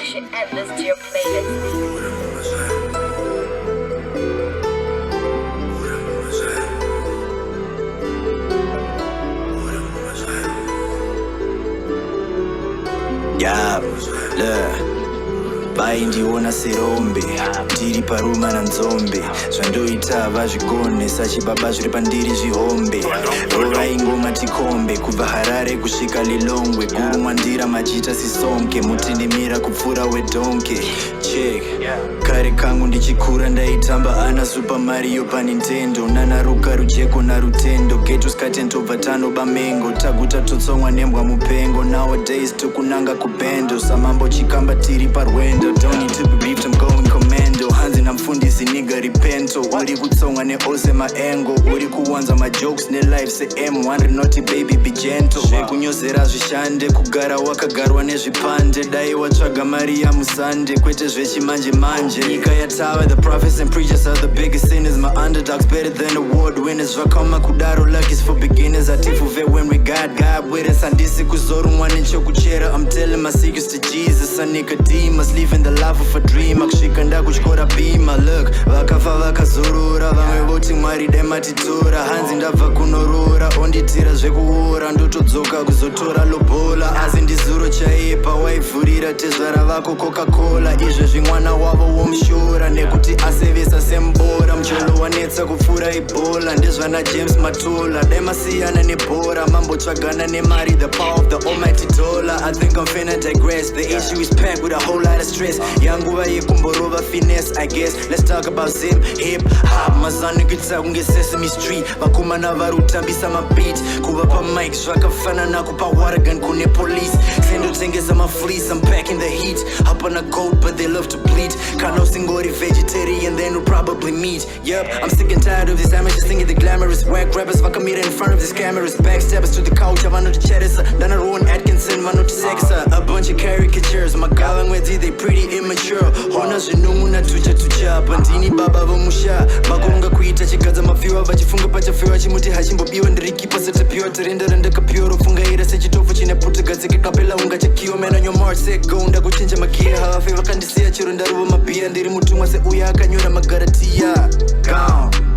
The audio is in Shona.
Selection endless to your playlist. Yeah, look. Bai ndiona sirombe ndiri paruma nanzombe zvandoita vazvigone sachibaba zviri pandiri zvihombe rova ingoma tikombe kubva Harare kusvika Lilongwe guru mwandira majita sisonke mutindimira kupfura wedonke check kare kangu ndichikura ndaitamba ana Super Mario paNintendo nanaruka rujeko narutendo geto skatentobva tanoba mengo taguta totsomwa nembwa mupengo nowadays tokunanga kubendo samambo chikamba tiri parwendo don't need to be briefed, I'm going commando hanzi namfundisi nigga repento uri kutsonga neose maengo uri kuwanza majokes nelife se-M1 rinoti baby be gentle zvekunyozera zvishande kugara wakagarwa nezvipande dai watsvaga mari yamusande kwete zvechimanje manje nyika yatava the prophets and preachers are the biggest sinners my underdogs better than award winners zvakaoma kudaro luck is for beginners atifuve when we God with us handisi kuzorumwa nechokuchera I'm telling my secrets to Jesus a Nicodemus living the life of a dream akusvika ndakutyora bima look vakafa vakazorora vamwe voti mwari dematitora hanzi ndabva kunorora onditira zvekuora ndotodzoka kuzotora lobola asi ndizuro chaipa waivhurira tezvara vako Coca-Cola izvezvi mwana wavo womushora nekuti asevesa sembora mcholo wanetsa kupfuura ibhola ndezvana James Matola dai masiyana nebhora mambotsvagana nemari the power of the almighty dollar I think I'm finna digress the issue is packed with a whole lot of stress yanguva yekumborova finesse I guess let's talk about zim hip hop mazanikuitsa kunge Sesame Street vakomana vari kutambisa mabeat kuva pamike zvakafanana kupa Watergun kune police sendotengesa mafleece I'm back in the heat up on a goat but they love to bleed kana usingori vegetarian then we'll probably meet yep I'm sick and tired of this amateur singing the glamorous whack rappers vakamira in front of these cameras backstabbers to the couch avanoticheresa ndana Rowan Atkinson vanotisekesa a bunch of caricatures magava mwedzi they pretty immature hona zvinon'una tucha pandini baba vomusha vakoronga kuita chigadza mapfiwa vachifunga pachafewa chimuti hachimbobiwa ndirikipa setapiwa terenda randakapiwa rofungaira sechitofu chine putugadzikikapela unga chakiwa mena nyomar sego ndakuchinja magia havafe vakandisiya chero ndarova mabhiya ndiri mutumwa seuya akanyora magaratiya gone